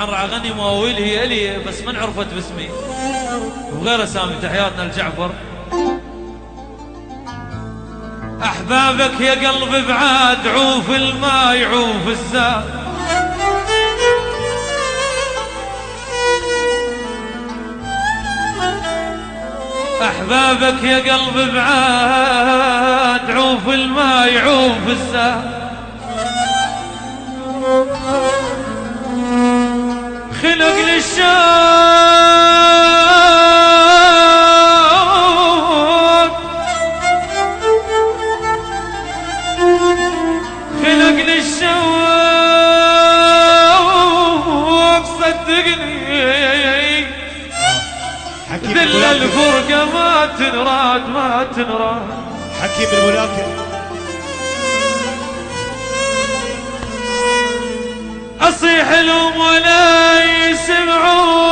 طبعا راح اغني مواويل هي الي بس ما انعرفت باسمي وغير اسامي. تحياتنا لجعفر. احبابك يا قلبي بعاد عوف الماء يعوف الزاد، احبابك يا قلبي بعاد عوف الماء يعوف الزاد، خلق للشوق خلق للشوق صدقني ذل الفرقة ما تنراد ما تنراد. حكيم الملاكم أصيح لهم ولا يسمعون.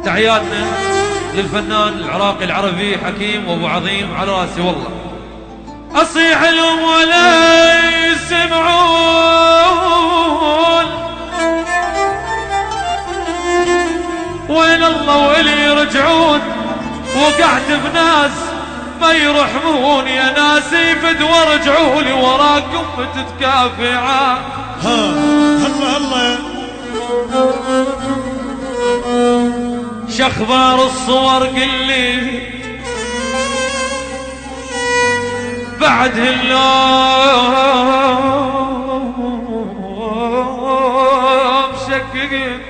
تحياتنا للفنان العراقي العربي حكيم وابو عظيم على راسي والله. أصيح لهم ولا يسمعون، وين الله واللي يرجعون. وقعت بناس ما يرحمون يا ناسي فدوى رجعوا لي وراكم تتكافعا. الله الله شخبار الصور قل لي بعد اللوم شككت.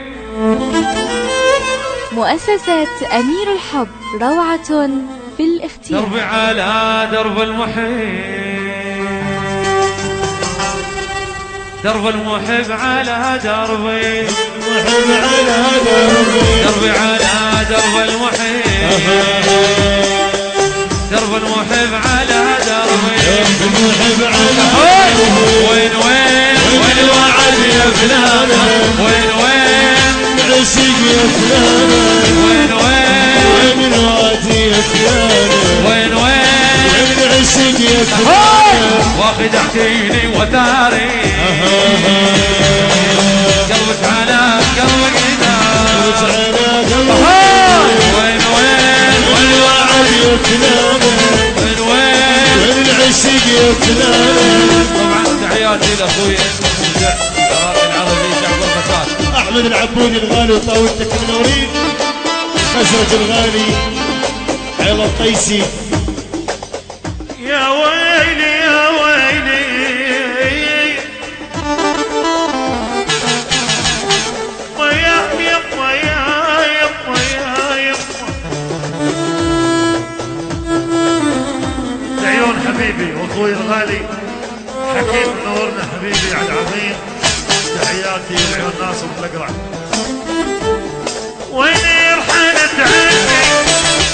مؤسسة أمير الحب روعة في الاختيار. دربي على درب المحب، درب المحب على دربي، المحب على دربي، دربي على درب المحب، درب المحب على دربي، درب المحب على دربي. وين وين وين الوعد يا فلانة، وين وين عشق يا فلانة، وين وين الوادي يا فلانة، وين وين عشق يا فلانة. واخد احكيني وتاري قلبك على قلبك قلبك على قلبك. وين وين والوعد يا فلانة، وين وين العشق يا فلانة. طبعا تحياتي لاخوي العربي جعفر فتاة، احمد العبودي الغالي وطاولتك منورين، خزرج الغالي عيل الطيسي. يا ويلي يا ويلي ويا يما يا يما يا يما. لعيون حبيبي واخوي الغالي حكيم منورنا حبيبي على العظيم. تحياتي لعيون ناصر الاقرع. ويني رحلت عني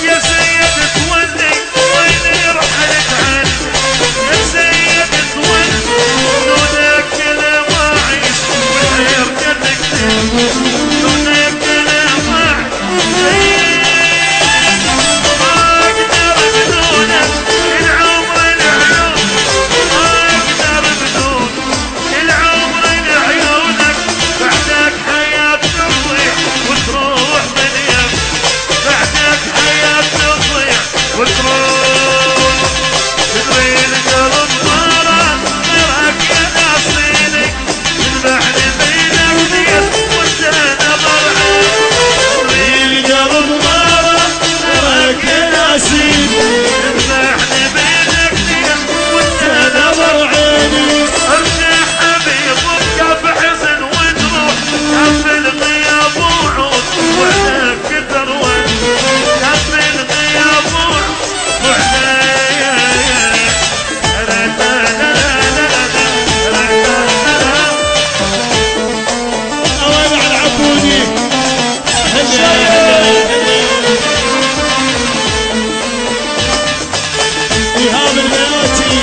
يا سيد تولي، ويني رحلت عني يا سيد تولي. دونك لا ما اعيش والخير جنك، دونك لا ما اعيش ما اقدر بدونك العمر العيون، ما اقدر بدونك العمر لعيونك. بعدك حياة تضيع وتروح من يم، بعدك حياة تضيع وتروح. تدري القلب مرض غيرك يا ناصيني، يذبحني بينك نيت وانت نظر عين. القلب مرض غيرك يا ناصيني، يذبحني بينك نيت وانت نظر عيني. ارجع حبيب وابقى بحزن ونروح كف الغياب وعود وعدك كثر وين، كف الغياب وعود وعدك. اوان على العبودي ايهاب المناتي.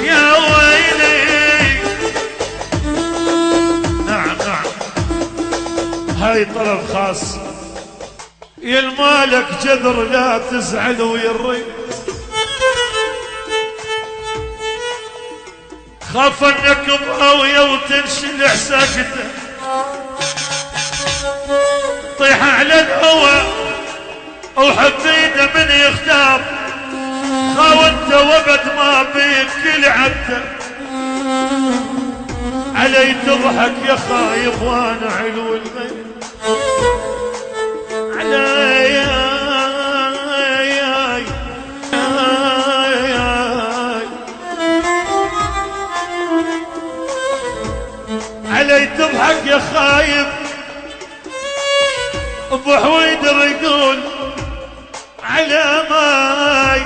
يا ويلي نعم نعم هاي طلب خاص. يا المالك جذر لا تزعل ويري، خاف انك بهوية وتنشلع ساكتة طيح على الهوى وحبيده من يختار خاونت وابد ما بيك لعبته علي تضحك يا خايف وانا علو الغيب علي تضحك يا خايف ابو حويدر يقول على ماي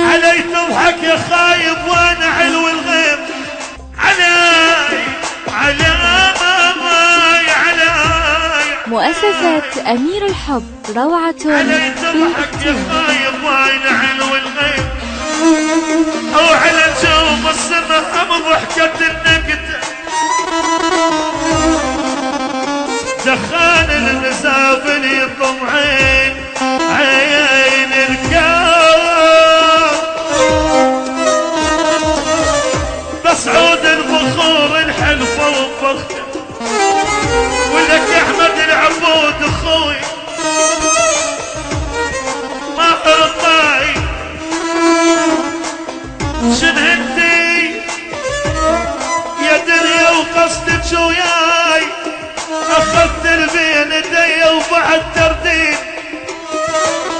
علي تضحك يا خايب وانا علو الغيب علي مؤسسة أمير الحب روعة علي تضحك يا خايب وانا علو الغيب او على نجوم السماء ضحكة النقدة دخان المسافل يضم عين الكون بس عود البخور الحلفة وبخته ولك احمد العبود اخوي ما ارضاي شنهنتي يا دنيا وقصدك وياي اخذت البين ايدي وبعد ترديد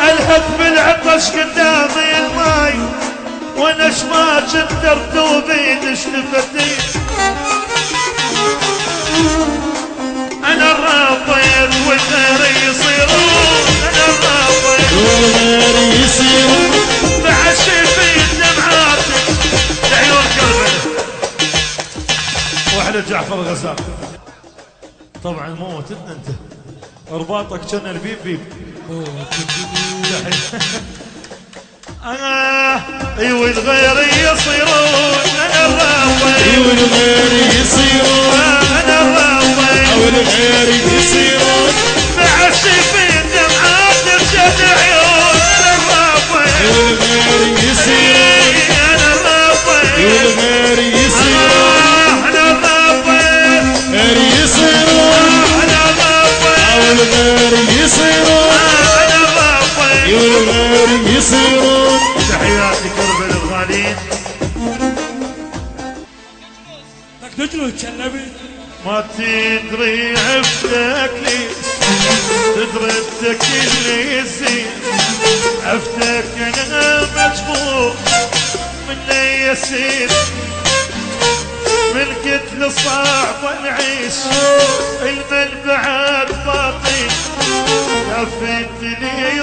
الهف بالعطش قدامي الماي وانا شما كنت ترتوبين اشتفتي انا الرافض والغير يصيرون انا الرافض والغير يصيرون بعشي في دمعاتك لعيون قلبنا وعلى جعفر غزال طبعا موتتنا انت ارباطك كان البيب بيب ايوه الغير يصيرون انا الرافض ايوه الغير يصيرون انا الرافض والغير يصيرون بعشي في دمعاتك شد عيون انا الرافض والغير يصيرون انا الرافض والغير يصيرون انا الرافض غير يصيرون انا الرافض والغير يصيرون انا الرافض والغير يصيرون تحياتي كربل الغالين تجلس النبي ما تدري عفتك ليش تدري اللي يزيد عفتك انا مجبور من يسير من قتل صعب نعيش المن بعد باطي كفيت لي